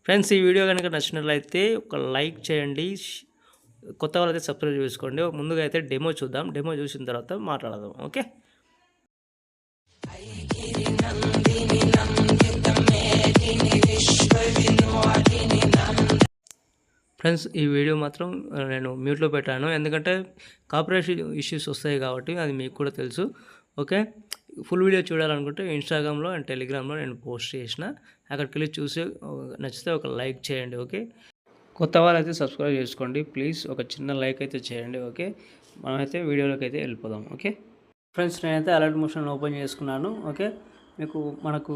Friends, ఈ video గనుక నచ్చినట్లయితే ఒక లైక్ చేయండి. కొత్త వాళ్ళైతే సబ్స్క్రైబ్ చేసుకోండి. ముందుగా అయితే డెమో చూద్దాం. డెమో చూసిన తర్వాత మాట్లాడదాం. ఓకే. ఫ్రెండ్స్, ఈ వీడియో మాత్రం నేను మ్యూట్లో పెట్టాను, ఎందుకంటే కాపీరైట్ ఇష్యూస్ వస్తాయి కాబట్టి అది మీకు కూడా తెలుసు. ఓకే. ఫుల్ వీడియో చూడాలనుకుంటే ఇన్స్టాగ్రామ్లో అండ్ టెలిగ్రామ్లో నేను పోస్ట్ చేసిన, అక్కడికి వెళ్ళి చూసి నచ్చితే ఒక లైక్ చేయండి. ఓకే. కొత్త వాళ్ళైతే సబ్స్క్రైబ్ చేసుకోండి ప్లీజ్. ఒక చిన్న లైక్ అయితే చేయండి. ఓకే. మనమైతే వీడియోలోకి అయితే వెళ్ళిపోదాం. ఓకే ఫ్రెండ్స్, నేనైతే అలర్ట్ మోషన్ ఓపెన్ చేసుకున్నాను. ఓకే. మనకు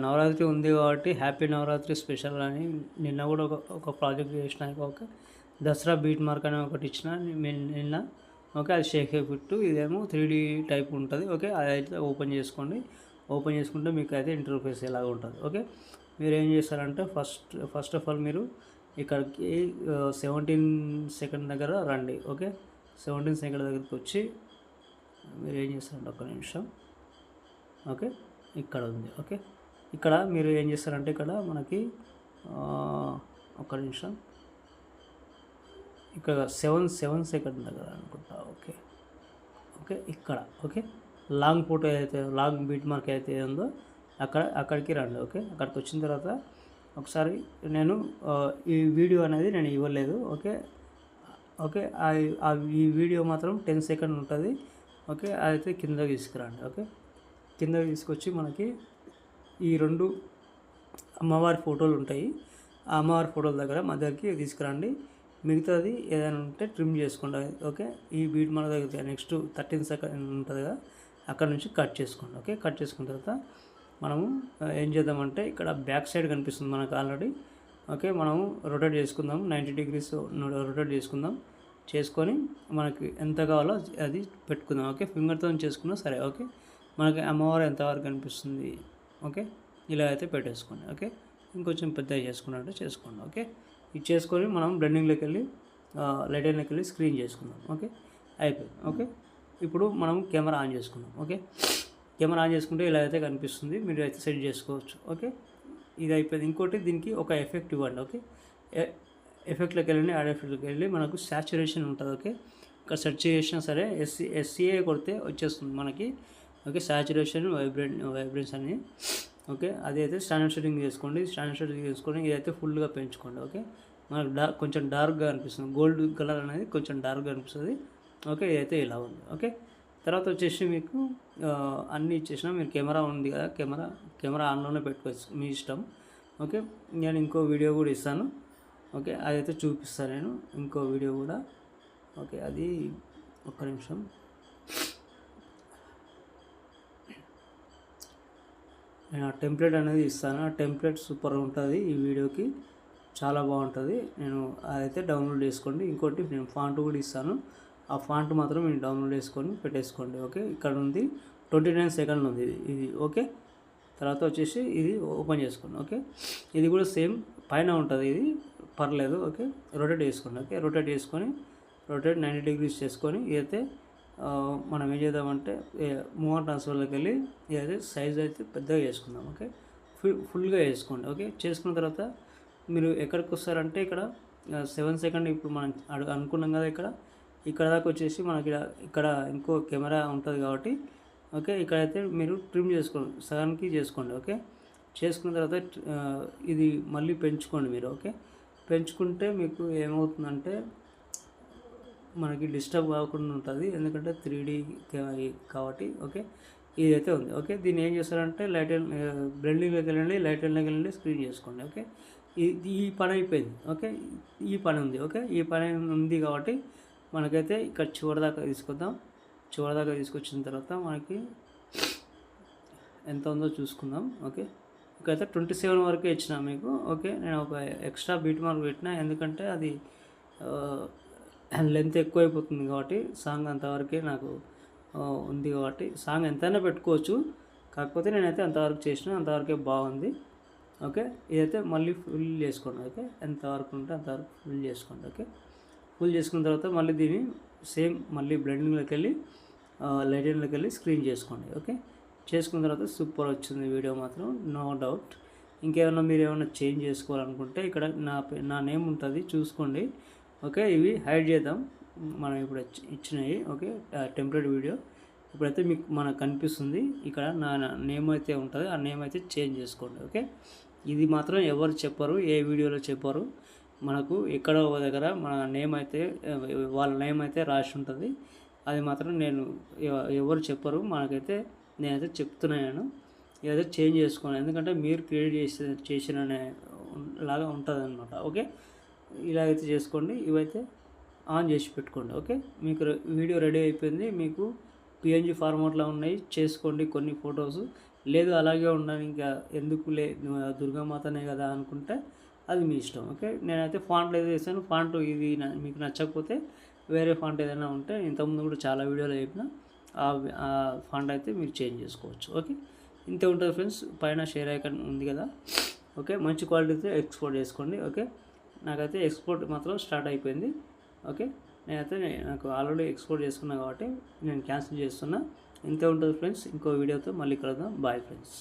నవరాత్రి ఉంది కాబట్టి హ్యాపీ నవరాత్రి స్పెషల్ అని నిన్న కూడా ఒక ప్రాజెక్ట్ చేసిన. ఓకే. దసరా బీట్ మార్క్ అని ఒకటి ఇచ్చిన నిన్న. ఓకే. అది షేక్ ఎఫెక్ట్, ఇదేమో 3D టైప్ ఉంటుంది. ఓకే. అదైతే ఓపెన్ చేసుకోండి. ఓపెన్ చేసుకుంటే మీకు అయితే ఇంటర్ఫేస్ ఎలాగ ఉంటుంది. ఓకే. మీరు ఏం చేస్తారంటే ఫస్ట్ ఆఫ్ ఆల్ మీరు ఇక్కడికి 17 సెకండ్ దగ్గర రండి. ఓకే. 17 సెకండ్ దగ్గరికి వచ్చి మీరు ఏం చేస్తారంటే ఒక్క నిమిషం. ఓకే. ఇక్కడ ఉంది. ఓకే. ఇక్కడ మీరు ఏం చేస్తారంటే ఇక్కడ మనకి ఒక్క నిమిషం, ఇక్కడ 7 సెకండ్ దగ్గర అనుకుంటా. ఓకే. ఓకే. ఇక్కడ ఓకే లాంగ్ ఫోటో అయితే లాంగ్ బీట్ మార్క్ అయితే ఉందో అక్కడికి రండి. ఓకే. అక్కడికి వచ్చిన తర్వాత ఒకసారి నేను ఈ వీడియో అనేది నేను ఇవ్వలేదు. ఓకే. ఓకే. ఈ వీడియో మాత్రం 10 సెకండ్ ఉంటుంది. ఓకే. అదైతే కిందకి తీసుకురండి. ఓకే. కిందకి తీసుకొచ్చి మనకి ఈ 2 అమ్మవారి ఫోటోలు ఉంటాయి. ఆ అమ్మవారి ఫోటోల దగ్గర మధ్యకి తీసుకురండి. మిగతాది ఏదైనా ఉంటే ట్రిమ్ చేసుకోండి. ఓకే. ఈ బీట్ మన దగ్గర నెక్స్ట్ 13 సెకండ్ ఉంటుంది కదా, అక్కడ నుంచి కట్ చేసుకోండి. ఓకే. కట్ చేసుకున్న తర్వాత మనము ఏం చేద్దామంటే ఇక్కడ బ్యాక్ సైడ్ కనిపిస్తుంది మనకు ఆల్రెడీ. ఓకే. మనము రొటేట్ చేసుకుందాం, 90 degrees రొటేట్ చేసుకొని మనకి ఎంత కావాలో అది పెట్టుకుందాం. ఓకే. ఫింగర్తో చేసుకున్నా సరే. ఓకే. మనకి అమ్మవారు ఎంతవరకు కనిపిస్తుంది. ఓకే. ఇలా అయితే పెట్టేసుకోండి. ఓకే. ఇంకొంచెం పెద్దగా చేసుకున్నట్టు చేసుకోండి. ఓకే. ఇది చేసుకొని మనం బ్లెండింగ్లోకి వెళ్ళి లైటింగ్లోకి వెళ్ళి స్క్రీన్ చేసుకుందాం. ఓకే. అయిపోయింది. ఓకే. ఇప్పుడు మనం కెమెరా ఆన్ చేసుకుందాం. ఓకే. కెమెరా ఆన్ చేసుకుంటే ఇలా అయితే కనిపిస్తుంది. మీరు అయితే సెట్ చేసుకోవచ్చు. ఓకే. ఇది అయిపోయింది. ఇంకోటి దీనికి ఒక ఎఫెక్ట్ ఇవ్వండి. ఓకే. ఎఫెక్ట్లోకి వెళ్ళండి. యాడ్ ఎఫెక్ట్లోకి వెళ్ళి మనకు సాచురేషన్ ఉంటుంది. ఓకే. ఇక్కడ సెర్చ్ చేసినా సరే ఎస్సీఏ కొడితే వచ్చేస్తుంది మనకి. ఓకే. సాచురేషన్ వైబ్రెన్స్ అని. ఓకే. అది అయితే స్టాండర్డ్ సెట్టింగ్ చేసుకోండి. స్టాండర్డ్ సెట్టింగ్ చేసుకొని ఇదైతే ఫుల్గా పెంచుకోండి. ఓకే. మనకు కొంచెం డార్క్గా అనిపిస్తుంది. గోల్డ్ కలర్ అనేది కొంచెం డార్క్గా అనిపిస్తుంది. ఓకే. ఇదైతే ఇలా ఉంది. ఓకే. తర్వాత వచ్చేసి మీకు అన్నీ ఇచ్చేసిన, మీరు కెమెరా ఉంది కదా, కెమెరా ఆన్లోనే పెట్టుకోవచ్చు, మీ ఇష్టం. ఓకే. నేను ఇంకో వీడియో కూడా ఇస్తాను. ఓకే. అదైతే చూపిస్తాను నేను ఇంకో వీడియో కూడా. ఓకే. అది ఒక్క నిమిషం. నేను ఆ టెంప్లెట్ అనేది ఇస్తాను. ఆ టెంప్లెట్ సూపర్ ఉంటుంది, ఈ వీడియోకి చాలా బాగుంటుంది. నేను అదైతే డౌన్లోడ్ చేసుకోండి. ఇంకోటి నేను ఫాంట్ కూడా ఇస్తాను. ఆ ఫాంట్ మాత్రం మీరు డౌన్లోడ్ చేసుకొని పెట్టేసుకోండి. ఓకే. ఇక్కడ ఉంది 29 సెకండ్లు ఉంది ఇది. ఓకే. తర్వాత వచ్చేసి ఇది ఓపెన్ చేసుకోండి. ఓకే. ఇది కూడా సేమ్ పైన ఉంటుంది, ఇది పర్లేదు. ఓకే. రొటేట్ చేసుకోండి. ఓకే. రొటేట్ 90 degrees చేసుకొని ఇదైతే మనం ఏం చేద్దామంటే మూవ్ ఆన్ ట్రాన్స్ఫర్లోకి వెళ్ళి ఇదైతే సైజ్ అయితే పెద్దగా చేసుకుందాం. ఓకే. ఫుల్గా చేసుకోండి. ఓకే. చేసుకున్న తర్వాత మీరు ఎక్కడికి వస్తారంటే ఇక్కడ 7 సెకండ్ ఇప్పుడు మనం అనుకున్నాం కదా, ఇక్కడ దాకా వచ్చేసి మనకి ఇక్కడ ఇంకో కెమెరా ఉంటుంది కాబట్టి. ఓకే. ఇక్కడైతే మీరు ట్రిమ్ చేసుకోండి, సగానికి చేసుకోండి. ఓకే. చేసుకున్న తర్వాత ఇది మళ్ళీ పెంచుకోండి మీరు. ఓకే. పెంచుకుంటే మీకు ఏమవుతుందంటే మనకి డిస్టర్బ్ కాకుండా ఉంటుంది, ఎందుకంటే 3D కాబట్టి. ఓకే. ఇదైతే ఉంది. ఓకే. దీన్ని ఏం చేస్తారంటే బ్లెండింగ్లోకి వెళ్ళండి, స్క్రీన్ చేసుకోండి. ఓకే. ఈ పని అయిపోయింది. ఓకే. ఈ పని ఉంది. ఓకే. ఈ పని ఉంది కాబట్టి మనకైతే ఇక్కడ చివరిదాకా తీసుకొద్దాం. చివరిదాకా తీసుకొచ్చిన తర్వాత మనకి ఎంత ఉందో చూసుకుందాం. ఓకే. ఇక్కడైతే 27 వరకే ఇచ్చిన మీకు. ఓకే. నేను ఒక ఎక్స్ట్రా బీట్ మార్క్ పెట్టినా, ఎందుకంటే అది లెంత్ ఎక్కువైపోతుంది కాబట్టి. సాంగ్ అంతవరకే నాకు ఉంది కాబట్టి సాంగ్ ఎంతైనా పెట్టుకోవచ్చు, కాకపోతే నేనైతే అంతవరకు చేసిన, అంతవరకే బాగుంది. ఓకే. ఇదైతే మళ్ళీ ఫుల్ చేసుకోండి. ఓకే. ఎంతవరకు ఉంటే అంతవరకు ఫుల్ చేసుకోండి. ఓకే. ఫుల్ చేసుకున్న తర్వాత మళ్ళీ దీన్ని సేమ్ మళ్ళీ బ్లెండింగ్లోకి వెళ్ళి లైటింగ్లోకి వెళ్ళి స్క్రీన్ చేసుకోండి. ఓకే. చేసుకున్న తర్వాత సూపర్ వచ్చింది వీడియో మాత్రం, నో డౌట్. ఇంకేమైనా మీరు ఏమైనా చేంజ్ చేసుకోవాలనుకుంటే ఇక్కడ నా నేమ్ ఉంటుంది చూసుకోండి. ఓకే, ఇవి హైడ్ చేద్దాం. మనం ఇప్పుడు ఇచ్చినవి. ఓకే, టెంప్లెట్ వీడియో ఇప్పుడైతే మీకు మనకు కనిపిస్తుంది. ఇక్కడ నా నేమ్ అయితే ఉంటుంది, ఆ నేమ్ అయితే చేంజ్ చేసుకోండి. ఓకే, ఇది మాత్రం ఎవరు చెప్పరు, ఏ వీడియోలో చెప్పరు. మనకు ఎక్కడో దగ్గర మన నేమ్ అయితే వాళ్ళ నేమ్ అయితే రాసి ఉంటుంది. అది మాత్రం ఎవరు చెప్పరు, మనకైతే నేనైతే చెప్తున్నాను. ఇదైతే చేంజ్ చేసుకోండి, ఎందుకంటే మీరు క్రియేట్ చేసిన లాగా ఉంటుంది అనమాట. ఓకే, ఇలాగైతే చేసుకోండి. ఇవైతే ఆన్ చేసి పెట్టుకోండి. ఓకే, మీకు వీడియో రెడీ అయిపోయింది. మీకు పిఎన్జీ ఫార్మాట్లో ఉన్నాయి, చేసుకోండి కొన్ని ఫొటోస్. లేదు అలాగే ఉండాలి, ఇంకా ఎందుకులే దుర్గామాతనే కదా అనుకుంటే అది మీ ఇష్టం. ఓకే, నేనైతే ఫాంట్లు అయితే వేసాను. ఫాంట్ ఇది మీకు నచ్చకపోతే వేరే ఫాంట్ ఏదైనా ఉంటే ఇంతకుముందు కూడా చాలా వీడియోలో చెప్పిన ఆ ఫాంట్ అయితే మీరు చేంజ్ చేసుకోవచ్చు. ఓకే, ఇంతే ఉంటుంది ఫ్రెండ్స్. పైన షేర్ ఐకాన్ ఉంది కదా. ఓకే, మంచి క్వాలిటీతో ఎక్స్పోర్ట్ చేసుకోండి. ఓకే, నాకైతే ఎక్స్పోర్ట్ మాత్రం స్టార్ట్ అయిపోయింది. ఓకే, నాకు ఆల్రెడీ ఎక్స్పోర్ట్ చేసుకున్నా కాబట్టి నేను క్యాన్సిల్ చేస్తున్నా. ఇంతే ఉంటుంది ఫ్రెండ్స్. ఇంకో వీడియోతో మళ్ళీ కలుద్దాం. Bye friends.